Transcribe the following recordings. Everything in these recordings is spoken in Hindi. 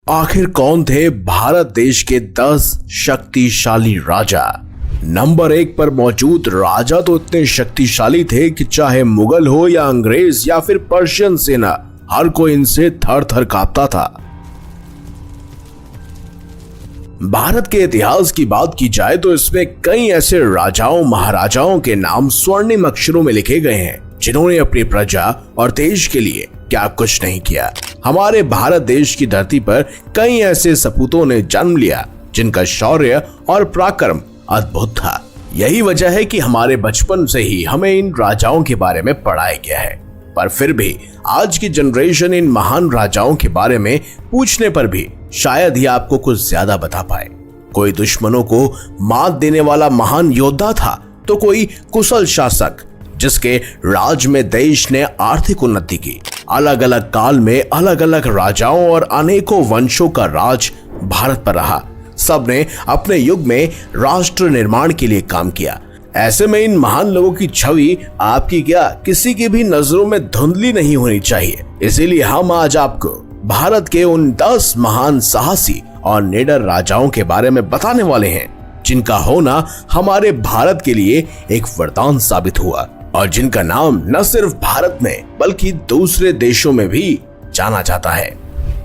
आखिर कौन थे भारत देश के 10 शक्तिशाली राजा। नंबर 1 पर मौजूद राजा तो इतने शक्तिशाली थे कि चाहे मुगल हो या अंग्रेज या फिर पर्शियन सेना, हर कोई इनसे थर थर कांपता था। भारत के इतिहास की बात की जाए तो इसमें कई ऐसे राजाओं महाराजाओं के नाम स्वर्णिम अक्षरों में लिखे गए हैं जिन्होंने अपनी प्रजा और देश के लिए क्या कुछ नहीं किया। हमारे भारत देश की धरती पर कई ऐसे सपूतों ने जन्म लिया जिनका शौर्य और पराक्रम अद्भुत था। यही वजह है कि हमारे बचपन से ही हमें इन राजाओं के बारे में पढ़ाया गया है, पर फिर भी आज की जनरेशन इन महान राजाओं के बारे में पूछने पर भी शायद ही आपको कुछ ज्यादा बता पाए। कोई दुश्मनों को मात देने वाला महान योद्धा था तो कोई कुशल शासक जिसके राज में देश ने आर्थिक उन्नति की। अलग अलग काल में अलग अलग राजाओं और अनेकों वंशों का राज भारत पर रहा। सबने अपने युग में राष्ट्र निर्माण के लिए काम किया। ऐसे में इन महान लोगों की छवि आपकी क्या किसी की भी नजरों में धुंधली नहीं होनी चाहिए। इसीलिए हम आज आपको भारत के उन 10 महान साहसी और निडर राजाओं के बारे में बताने वाले हैं जिनका होना हमारे भारत के लिए एक वरदान साबित हुआ और जिनका नाम न सिर्फ भारत में बल्कि दूसरे देशों में भी जाना जाता है।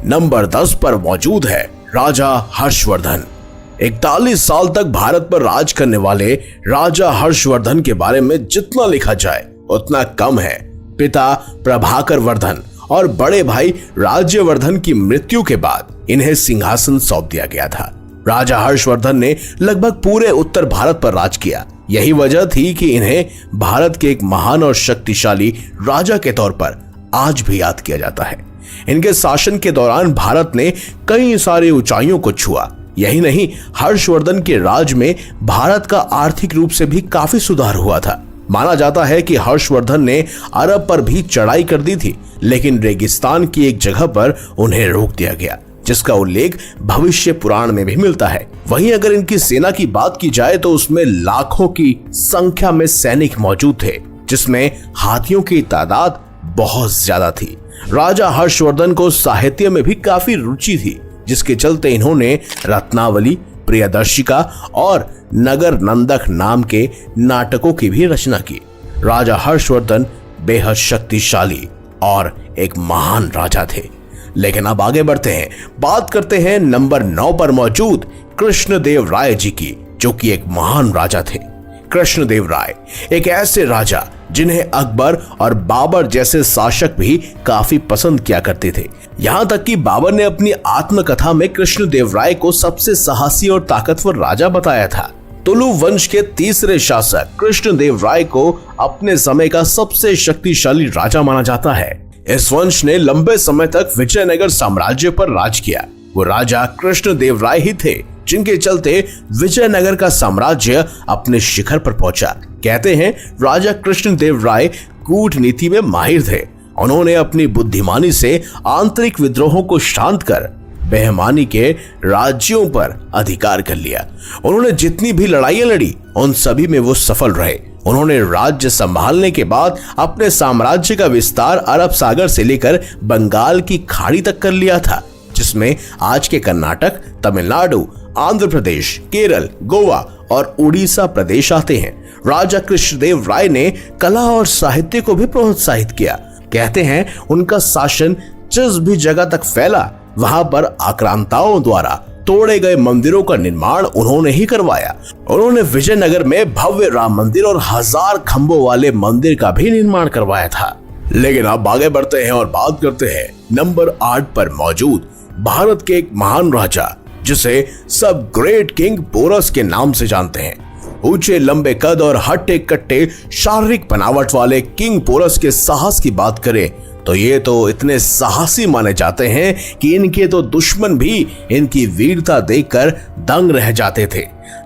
नंबर 10 पर मौजूद है राजा हर्षवर्धन। 41 साल तक भारत पर राज करने वाले राजा हर्षवर्धन के बारे में जितना लिखा जाए उतना कम है। पिता प्रभाकर वर्धन और बड़े भाई राज्यवर्धन की मृत्यु के बाद इन्हें सिंहासन सौंप दिया गया था। राजा हर्षवर्धन ने लगभग पूरे उत्तर भारत पर राज किया। यही वजह थी कि इन्हें भारत के एक महान और शक्तिशाली राजा के तौर पर आज भी याद किया जाता है। इनके शासन के दौरान भारत ने कई सारी ऊंचाइयों को छुआ। यही नहीं, हर्षवर्धन के राज में भारत का आर्थिक रूप से भी काफी सुधार हुआ था। माना जाता है कि हर्षवर्धन ने अरब पर भी चढ़ाई कर दी थी, लेकिन रेगिस्तान की एक जगह पर उन्हें रोक दिया गया, जिसका उल्लेख भविष्य पुराण में भी मिलता है। वहीं अगर इनकी सेना की बात की जाए तो उसमें लाखों की संख्या में सैनिक मौजूद थे, जिसमें हाथियों की तादाद बहुत ज्यादा थी। राजा हर्षवर्धन को साहित्य में भी काफी रुचि थी, जिसके चलते इन्होंने रत्नावली, प्रियदर्शिका और नगर नंदक नाम के नाटकों की भी रचना की। राजा हर्षवर्धन बेहद शक्तिशाली और एक महान राजा थे। लेकिन अब आगे बढ़ते हैं, बात करते हैं नंबर 9 पर मौजूद कृष्णदेव राय जी की, जो कि एक महान राजा थे। कृष्णदेव राय एक ऐसे राजा जिन्हें अकबर और बाबर जैसे शासक भी काफी पसंद किया करते थे। यहाँ तक कि बाबर ने अपनी आत्मकथा में कृष्णदेव राय को सबसे साहसी और ताकतवर राजा बताया था। तुलु वंश के तीसरे शासक कृष्णदेव राय को अपने समय का सबसे शक्तिशाली राजा माना जाता है। इस वंश ने लंबे समय तक विजयनगर साम्राज्य पर राज किया। वो राजा कृष्णदेव राय ही थे जिनके चलते विजयनगर का साम्राज्य अपने शिखर पर पहुंचा। कहते हैं राजा कृष्णदेव राय कूटनीति में माहिर थे। उन्होंने अपनी बुद्धिमानी से आंतरिक विद्रोहों को शांत कर बेहमानी के राज्यों पर अधिकार कर लिया। उन्होंने जितनी भी लड़ाइयां लड़ी उन सभी में वो सफल रहे। उन्होंने राज्य संभालने के बाद अपने साम्राज्य का विस्तार अरब सागर से लेकर बंगाल की खाड़ी तक कर लिया था, जिसमें आज के कर्नाटक, तमिलनाडु, आंध्र प्रदेश, केरल, गोवा और उड़ीसा प्रदेश आते हैं। राजा कृष्णदेव राय ने कला और साहित्य को भी प्रोत्साहित किया। कहते हैं उनका शासन जिस भी जगह तक फैला वहां पर आक्रांताओं द्वारा तोड़े गए मंदिरों का निर्माण उन्होंने ही करवाया। उन्होंने विजयनगर में भव्य राम मंदिर और 1000 खंभों वाले मंदिर का भी निर्माण करवाया था। लेकिन अब आगे बढ़ते हैं और बात करते हैं नंबर 8 पर मौजूद भारत के एक महान राजा जिसे सब ग्रेट किंग पोरस के नाम से जानते हैं। ऊंचे लंबे कद और हट्टे कट्टे शारीरिक बनावट वाले किंग पोरस के साहस की बात करें तो ये तो इतने साहसी माने जाते हैं कि इनके तो दुश्मन भी इनकी वीरता देखकर दंग रह जाते थे।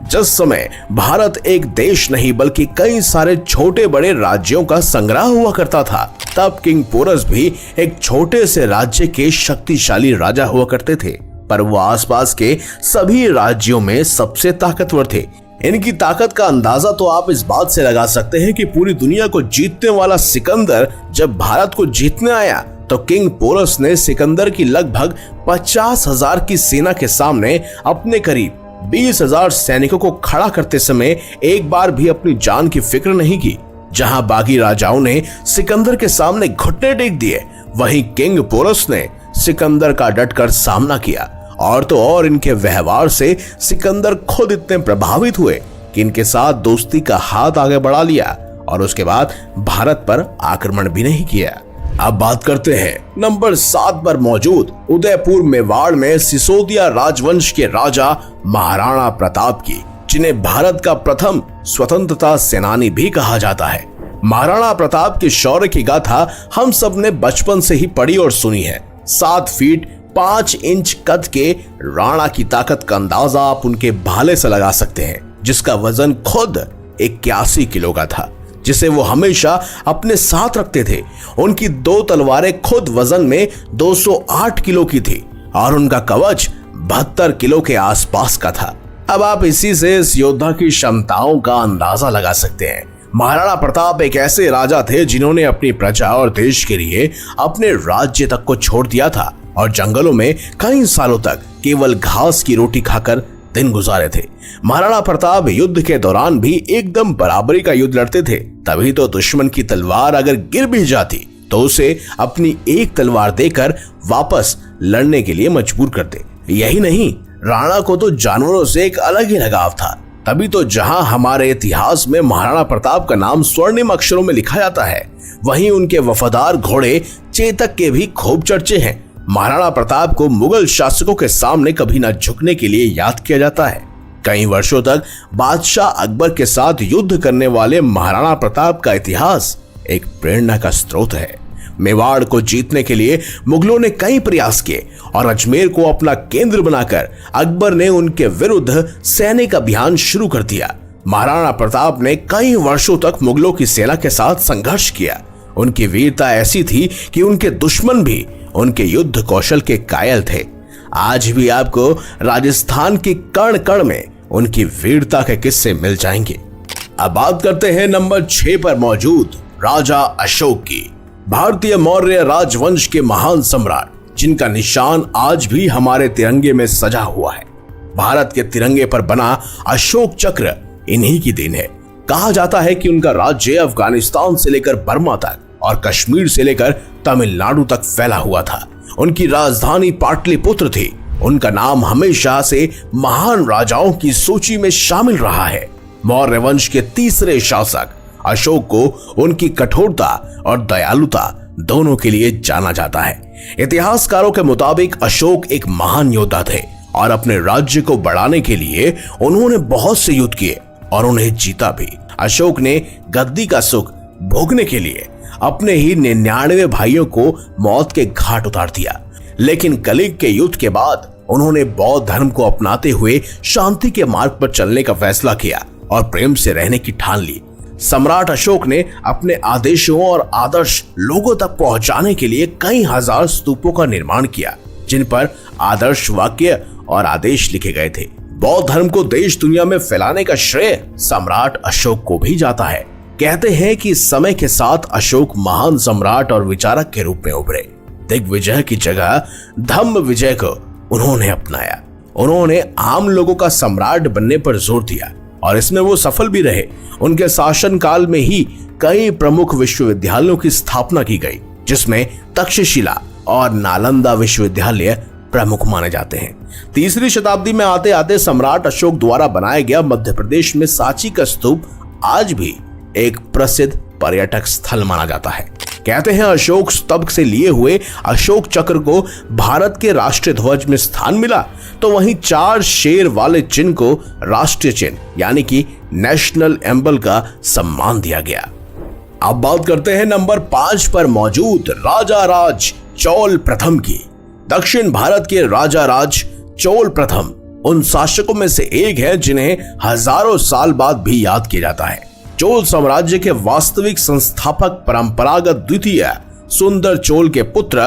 जिस समय भारत एक देश नहीं बल्कि कई सारे छोटे बड़े राज्यों का संग्रह हुआ करता था, तब किंग पोरस भी एक छोटे से राज्य के शक्तिशाली राजा हुआ करते थे, पर वो आसपास के सभी राज्यों में सबसे ताकतवर थे। इनकी ताकत का अंदाजा तो आप इस बात से लगा सकते हैं कि पूरी दुनिया को जीतने वाला सिकंदर जब भारत को जीतने आया तो किंग पोरस ने सिकंदर की लगभग 50,000 की सेना के सामने अपने करीब 20,000 सैनिकों को खड़ा करते समय एक बार भी अपनी जान की फिक्र नहीं की। जहां बाकी राजाओं ने सिकंदर के सामने घुटने टेक दिए, वहीं किंग पोरस ने सिकंदर का डटकर सामना किया। और तो और इनके व्यवहार से सिकंदर खुद इतने प्रभावित हुए कि इनके साथ दोस्ती का हाथ आगे बढ़ा लिया और उसके बाद भारत पर आक्रमण भी नहीं किया। अब बात करते हैं नंबर 7 पर मौजूद उदयपुर मेवाड़ में सिसोदिया राजवंश के राजा महाराणा प्रताप की, जिन्हें भारत का प्रथम स्वतंत्रता सेनानी भी कहा जाता है। महाराणा प्रताप के शौर्य की गाथा हम सब ने बचपन से ही पढ़ी और सुनी है। 7 फीट 5 इंच कद के राणा की ताकत का अंदाजा आप उनके भाले से लगा सकते हैं, जिसका वजन खुद 81 किलो का था, जिसे वो हमेशा अपने साथ रखते थे। उनकी 2 तलवारें खुद वजन में 208 किलो की थी और उनका कवच 72 किलो के आसपास का था। अब आप इसी से इस योद्धा की क्षमताओं का अंदाजा लगा सकते हैं। महाराणा प्रताप एक ऐसे राजा थे जिन्होंने अपनी प्रजा और देश के लिए अपने राज्य तक को छोड़ दिया था और जंगलों में कई सालों तक केवल घास की रोटी खाकर दिन गुजारे थे। महाराणा प्रताप युद्ध के दौरान भी एकदम बराबरी का युद्ध लड़ते थे, तभी तो दुश्मन की तलवार अगर गिर भी जाती तो उसे अपनी एक तलवार देकर वापस लड़ने के लिए मजबूर करते। यही नहीं, राणा को तो जानवरों से एक अलग ही लगाव था। तभी तो जहां हमारे इतिहास में महाराणा प्रताप का नाम स्वर्णिम अक्षरों में लिखा जाता है, वहीं उनके वफादार घोड़े चेतक के भी खूब चर्चे हैं। महाराणा प्रताप को मुगल शासकों के सामने कभी न झुकने के लिए याद किया जाता है। कई वर्षों तक बादशाह अकबर के साथ युद्ध करने वाले महाराणा प्रताप का इतिहास एक प्रेरणा का स्रोत है। मेवाड़ को जीतने के लिए मुगलों ने कई प्रयास किए और अजमेर को अपना केंद्र बनाकर अकबर ने उनके विरुद्ध सैनिक अभियान शुरू कर दिया। महाराणा प्रताप ने कई वर्षों तक मुगलों की सेना के साथ संघर्ष किया। उनकी वीरता ऐसी थी कि उनके दुश्मन भी उनके युद्ध कौशल के कायल थे। आज भी आपको राजस्थान के कण कण में उनकी वीरता के किस्से मिल जाएंगे। अब बात करते हैं नंबर 6 पर मौजूद राजा अशोक की। भारतीय मौर्य राजवंश के महान सम्राट, जिनका निशान आज भी हमारे तिरंगे में सजा हुआ है। भारत के तिरंगे पर बना अशोक चक्र इन्हीं की देन है। कहा जाता है कि उनका राज्य अफगानिस्तान से लेकर बर्मा तक और कश्मीर से लेकर तमिलनाडु तक फैला हुआ था। उनकी राजधानी पाटलिपुत्र थी। उनका नाम हमेशा से महान राजाओं की सूची में शामिल रहा है। मौर्य वंश के तीसरे शासक अशोक को उनकी कठोरता और दयालुता दोनों के लिए जाना जाता है। इतिहासकारों के मुताबिक अशोक एक महान योद्धा थे और अपने राज्य को बढ़ाने के लिए उन्होंने बहुत से युद्ध किए और उन्हें जीता भी। अशोक ने गद्दी का सुख भोगने के लिए अपने ही 99 भाइयों को मौत के घाट उतार दिया, लेकिन कलिंग के युद्ध के बाद उन्होंने बौद्ध धर्म को अपनाते हुए शांति के मार्ग पर चलने का फैसला किया और प्रेम से रहने की ठान ली। सम्राट अशोक ने अपने आदेशों और आदर्श लोगों तक पहुंचाने के लिए कई हजार स्तूपों का निर्माण किया, जिन पर आदर्श वाक्य और आदेश लिखे गए थे। बौद्ध धर्म को देश दुनिया में फैलाने का श्रेय सम्राट अशोक को भी जाता है। कहते हैं कि समय के साथ अशोक महान सम्राट और विचारक के रूप में उभरे। दिग्विजय की जगह धम्म विजय को उन्होंने अपनाया। उन्होंने आम लोगों का सम्राट बनने पर जोर दिया और इसमें वो सफल भी रहे। उनके शासन काल में ही कई प्रमुख विश्वविद्यालयों की स्थापना की गई, जिसमें तक्षशिला और नालंदा विश्वविद्यालय प्रमुख माने जाते हैं। 3री शताब्दी में आते आते सम्राट अशोक द्वारा बनाया गया मध्य प्रदेश में सांची का स्तूप आज भी एक प्रसिद्ध पर्यटक स्थल माना जाता है। कहते हैं अशोक स्तंभ से लिए हुए अशोक चक्र को भारत के राष्ट्रीय ध्वज में स्थान मिला, तो वहीं 4 शेर वाले चिन्ह को राष्ट्रीय चिन्ह यानी कि नेशनल एम्बल का सम्मान दिया गया। अब बात करते हैं नंबर 5 पर मौजूद राजा राज चोल प्रथम की। दक्षिण भारत के राजा राज चोल प्रथम उन शासकों में से एक है जिन्हें हजारों साल बाद भी याद किया जाता है। चोल साम्राज्य के वास्तविक संस्थापक परंपरागत द्वितीय सुंदर चोल के पुत्र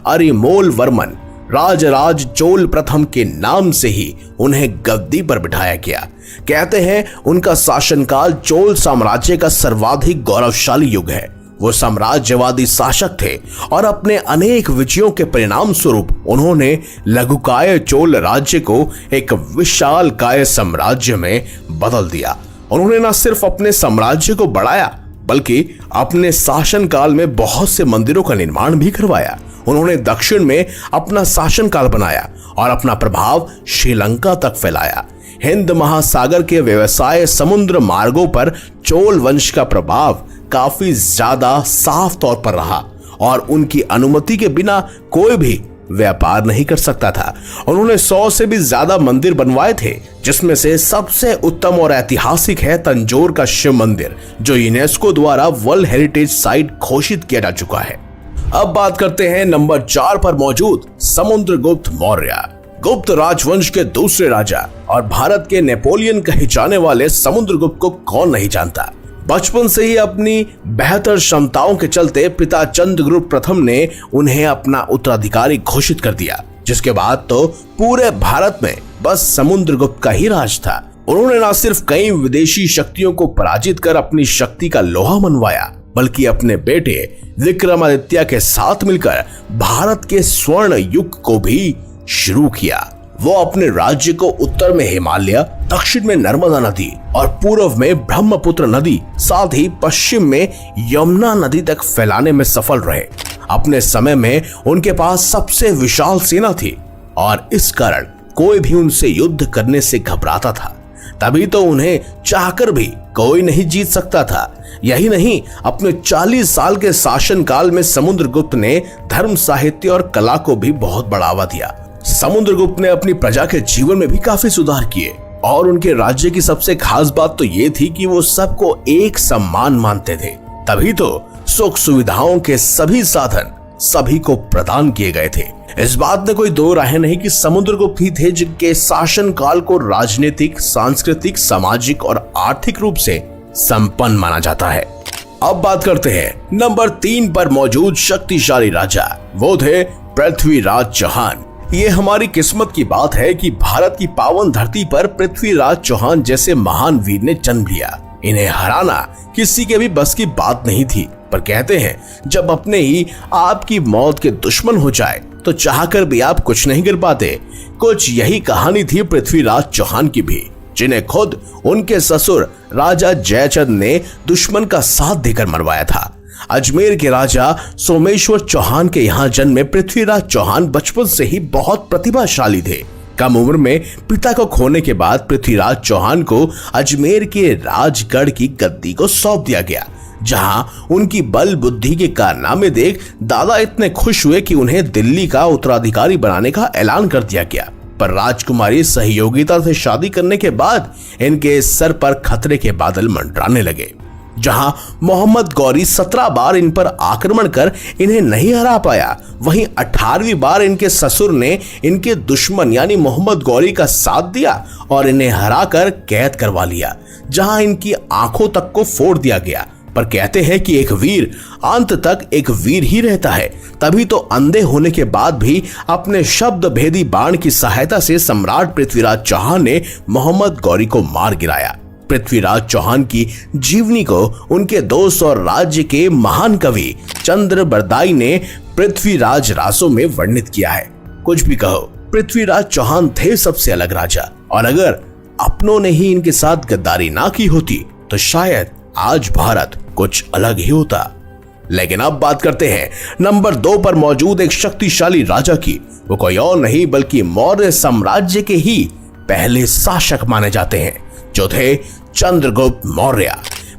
अरिमोल वर्मन राजराज चोल प्रथम के नाम से ही उन्हें गद्दी पर बिठाया गया। कहते हैं उनका शासनकाल चोल साम्राज्य का सर्वाधिक गौरवशाली युग है। वो साम्राज्यवादी शासक थे और अपने अनेक विजयों के परिणाम स्वरूप उन्होंने लघुकाय चोल राज्य को एक विशाल काय साम्राज्य में बदल दिया। उन्होंने न सिर्फ अपने साम्राज्य को बढ़ाया बल्कि अपने शासनकाल में बहुत से मंदिरों का निर्माण भी करवाया। उन्होंने दक्षिण में अपना शासनकाल बनाया और अपना प्रभाव श्रीलंका तक फैलाया। हिंद महासागर के व्यवसाय समुद्र मार्गों पर चोल वंश का प्रभाव काफी ज्यादा साफ तौर पर रहा और उनकी अनुमति के बिना कोई भी व्यापार नहीं कर सकता था। उन्होंने 100 से भी ज्यादा मंदिर बनवाए थे, जिसमें से सबसे उत्तम और ऐतिहासिक है तंजौर का शिव मंदिर, जो यूनेस्को द्वारा वर्ल्ड हेरिटेज साइट घोषित किया जा चुका है। अब बात करते हैं नंबर 4 पर मौजूद समुद्रगुप्त मौर्य। गुप्त राजवंश के दूसरे राजा और भारत के नेपोलियन कहे जाने वाले समुद्रगुप्त को कौन नहीं जानता। बचपन से ही अपनी बेहतर क्षमताओं के चलते पिता चंद्रगुप्त प्रथम ने उन्हें अपना उत्तराधिकारी घोषित कर दिया, जिसके बाद तो पूरे भारत में बस समुद्रगुप्त का ही राज था। उन्होंने न सिर्फ कई विदेशी शक्तियों को पराजित कर अपनी शक्ति का लोहा मनवाया, बल्कि अपने बेटे विक्रमादित्य के साथ मिलकर भारत के स्वर्ण युग को भी शुरू किया। वो अपने राज्य को उत्तर में हिमालय, दक्षिण में नर्मदा नदी और पूर्व में ब्रह्मपुत्र नदी, साथ ही पश्चिम में यमुना नदी तक फैलाने में सफल रहे। अपने समय में उनके पास सबसे विशाल सेना थी और इस कारण कोई भी उनसे युद्ध करने से घबराता था। तभी तो उन्हें चाहकर भी कोई नहीं जीत सकता था। यही नहीं, अपने 40 साल के शासनकाल में समुद्रगुप्त ने धर्म, साहित्य और कला को भी बहुत बढ़ावा दिया। समुद्रगुप्त ने अपनी प्रजा के जीवन में भी काफी सुधार किए और उनके राज्य की सबसे खास बात तो ये थी कि वो सबको एक समान मानते थे। तभी तो सुख सुविधाओं के सभी साधन सभी को प्रदान किए गए थे। इस बात में कोई दो राय नहीं कि समुद्रगुप्त ही थे जिनके शासनकाल को राजनीतिक, सांस्कृतिक, सामाजिक और आर्थिक रूप से संपन्न माना जाता है। अब बात करते हैं नंबर 3 पर मौजूद शक्तिशाली राजा। वो थे पृथ्वीराज चौहान। ये हमारी किस्मत की बात है कि भारत की पावन धरती पर पृथ्वीराज चौहान जैसे महान वीर ने जन्म लिया। इन्हें हराना किसी के भी बस की बात नहीं थी, पर कहते हैं जब अपने ही आपकी मौत के दुश्मन हो जाए तो चाहकर भी आप कुछ नहीं कर पाते। कुछ यही कहानी थी पृथ्वीराज चौहान की भी, जिन्हें खुद उनके ससुर राजा जयचंद ने दुश्मन का साथ देकर मरवाया था। अजमेर के राजा सोमेश्वर चौहान के यहाँ जन्मे पृथ्वीराज चौहान बचपन से ही बहुत प्रतिभाशाली थे। कम उम्र में पिता को खोने के बाद पृथ्वीराज चौहान को अजमेर के राजगढ़ की गद्दी को सौंप दिया गया, जहां उनकी बल बुद्धि के कारनामे देख दादा इतने खुश हुए कि उन्हें दिल्ली का उत्तराधिकारी बनाने का ऐलान कर दिया गया। पर राजकुमारी सहयोगिता से शादी करने के बाद इनके सर पर खतरे के बादल मंडराने लगे। जहां मोहम्मद गौरी 17 बार इन पर आक्रमण कर इन्हें नहीं हरा पाया, वहीं 18वीं बार इनके ससुर ने इनके दुश्मन यानी मोहम्मद गौरी का साथ दिया और इन्हें हराकर कैद करवा लिया, जहां इनकी आंखों तक को फोड़ दिया गया। पर कहते हैं कि एक वीर अंत तक एक वीर ही रहता है। तभी तो अंधे होने के बाद भी अपने शब्द भेदी बाण की सहायता से सम्राट पृथ्वीराज चौहान ने मोहम्मद गौरी को मार गिराया। पृथ्वीराज चौहान की जीवनी को उनके दोस्त और राज्य के महान कवि चंद्र बरदाई ने पृथ्वीराज रासों में वर्णित किया है। कुछ भी कहो, पृथ्वीराज चौहान थे सबसे अलग राजा, और अगर अपनों ने ही इनके साथ गद्दारी ना की होती तो शायद आज भारत कुछ अलग ही होता। लेकिन अब बात करते हैं नंबर 2 पर मौजूद एक शक्तिशाली राजा की। वो कोई और नहीं बल्कि मौर्य साम्राज्य के ही पहले शासक माने जाते हैं, जो थे चंद्रगुप्त मौर्य।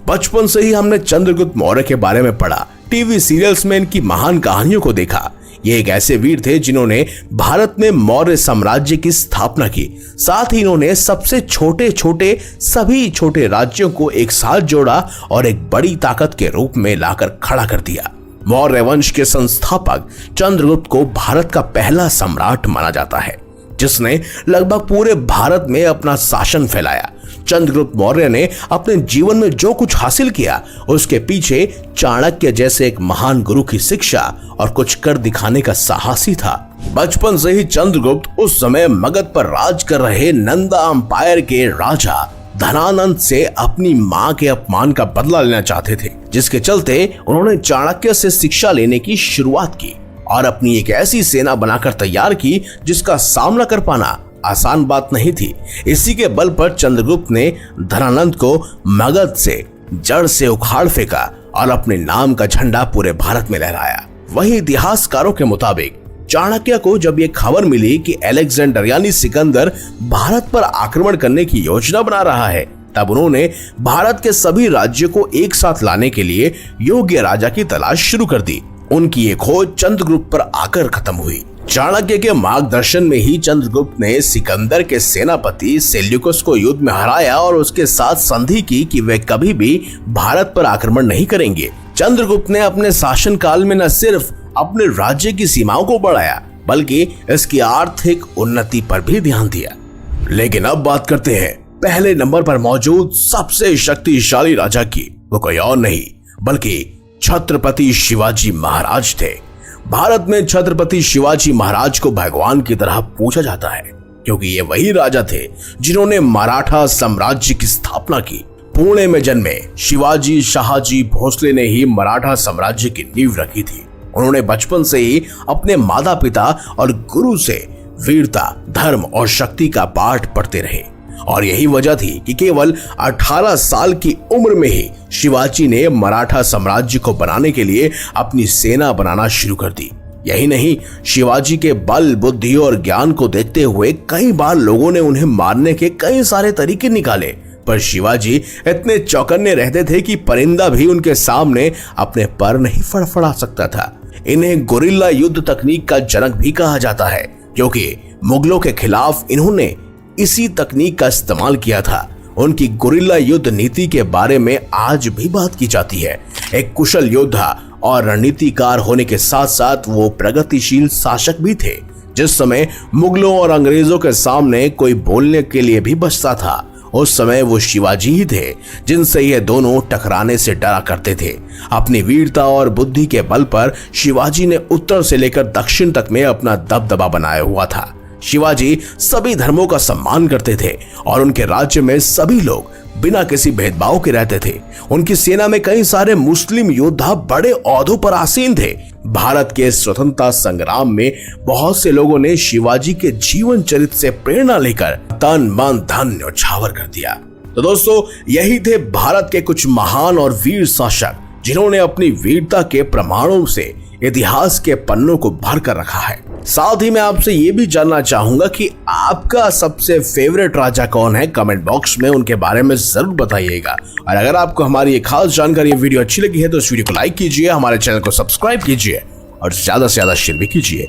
बचपन से ही हमने चंद्रगुप्त मौर्य के बारे में पढ़ा, टीवी सीरियल्स में इनकी महान कहानियों को देखा। ये एक ऐसे वीर थे जिन्होंने भारत में मौर्य साम्राज्य की स्थापना की। साथ ही इन्होंने सबसे छोटे छोटे सभी छोटे राज्यों को एक साथ जोड़ा और एक बड़ी ताकत के रूप में लाकर खड़ा कर दिया। मौर्य वंश के संस्थापक चंद्रगुप्त को भारत का पहला सम्राट माना जाता है, जिसने लगभग पूरे भारत में अपना शासन फैलाया। चंद्रगुप्त मौर्य ने अपने जीवन में जो कुछ हासिल किया उसके पीछे चाणक्य जैसे एक महान गुरु की शिक्षा और कुछ कर दिखाने का साहस ही था। बचपन से ही चंद्रगुप्त उस समय मगध पर राज कर रहे नंदा अंपायर के राजा धनानंद से अपनी मां के अपमान का बदला लेना चाहते थे, जिसके चलते उन्होंने चाणक्य से शिक्षा लेने की शुरुआत की और अपनी एक ऐसी सेना बनाकर तैयार की जिसका सामना कर पाना आसान बात नहीं थी। इसी के बल पर चंद्रगुप्त ने धनानंद को मगध से जड़ से उखाड़ फेंका और अपने नाम का झंडा पूरे भारत में लहराया। वहीं इतिहासकारों के मुताबिक चाणक्य को जब ये खबर मिली कि अलेक्जेंडर यानी सिकंदर भारत पर आक्रमण करने की योजना बना रहा है, तब उन्होंने भारत के सभी राज्यों को एक साथ लाने के लिए योग्य राजा की तलाश शुरू कर दी। उनकी ये खोज चंद्रगुप्त पर आकर खत्म हुई। चाणक्य के मार्गदर्शन में ही चंद्रगुप्त ने सिकंदर के सेनापति सेल्यूकस को युद्ध में हराया और उसके साथ संधि की कि वे कभी भी भारत पर आक्रमण नहीं करेंगे। चंद्रगुप्त ने अपने शासनकाल में न सिर्फ अपने राज्य की सीमाओं को बढ़ाया बल्कि इसकी आर्थिक उन्नति पर भी ध्यान दिया। लेकिन अब बात करते हैं पहले नंबर पर मौजूद सबसे शक्तिशाली राजा की। वो कोई और नहीं बल्कि छत्रपति शिवाजी महाराज थे। भारत में छत्रपति शिवाजी महाराज को भगवान की तरह पूजा जाता है क्योंकि ये वही राजा थे जिन्होंने मराठा साम्राज्य की स्थापना की। पुणे में जन्मे शिवाजी शाहजी भोसले ने ही मराठा साम्राज्य की नींव रखी थी। उन्होंने बचपन से ही अपने माता पिता और गुरु से वीरता, धर्म और शक्ति का पाठ पढ़ते रहे और यही वजह थी कि केवल 18 साल की उम्र में ही शिवाजी ने मराठा साम्राज्य को बनाने के लिए अपनी सेना बनाना शुरू कर दी। यही नहीं, शिवाजी के बल, बुद्धि और ज्ञान को देखते हुए कई बार लोगों ने उन्हें मारने के कई सारे तरीके निकाले, पर शिवाजी इतने चौकन्ने रहते थे कि परिंदा भी उनके सामने अपने पर नहीं फड़फड़ा सकता था। इन्हें गुरिल्ला युद्ध तकनीक का जनक भी कहा जाता है क्योंकि मुगलों के खिलाफ इन्होंने इसी तकनीक का इस्तेमाल किया था। उनकी गुरिल्ला युद्ध नीति के बारे में आज भी बात की जाती है। एक कुशल योद्धा और रणनीतिकार होने के साथ साथ वो प्रगतिशील शासक भी थे। जिस समय मुगलों और अंग्रेजों के सामने कोई बोलने के लिए भी बचता था, उस समय वो शिवाजी ही थे जिनसे ये दोनों टकराने से डरा करते थे। अपनी वीरता और बुद्धि के बल पर शिवाजी ने उत्तर से लेकर दक्षिण तक में अपना दबदबा बनाया हुआ था। शिवाजी सभी धर्मों का सम्मान करते थे और उनके राज्य में सभी लोग बिना किसी भेदभाव के रहते थे। उनकी सेना में कई सारे मुस्लिम योद्धा बड़े ओहदों पर आसीन थे। भारत के स्वतंत्रता संग्राम में बहुत से लोगों ने शिवाजी के जीवन चरित्र से प्रेरणा लेकर तन मन धन न्यौछावर कर दिया। तो दोस्तों, यही थे भारत के कुछ महान और वीर शासक जिन्होंने अपनी वीरता के प्रमाणों से इतिहास के पन्नों को भर कर रखा है। साथ ही मैं आपसे ये भी जानना चाहूंगा कि आपका सबसे फेवरेट राजा कौन है। कमेंट बॉक्स में उनके बारे में जरूर बताइएगा। और अगर आपको हमारी ये खास जानकारी, ये वीडियो अच्छी लगी है तो इस वीडियो को लाइक कीजिए, हमारे चैनल को सब्सक्राइब कीजिए और ज्यादा से ज्यादा शेयर भी कीजिए।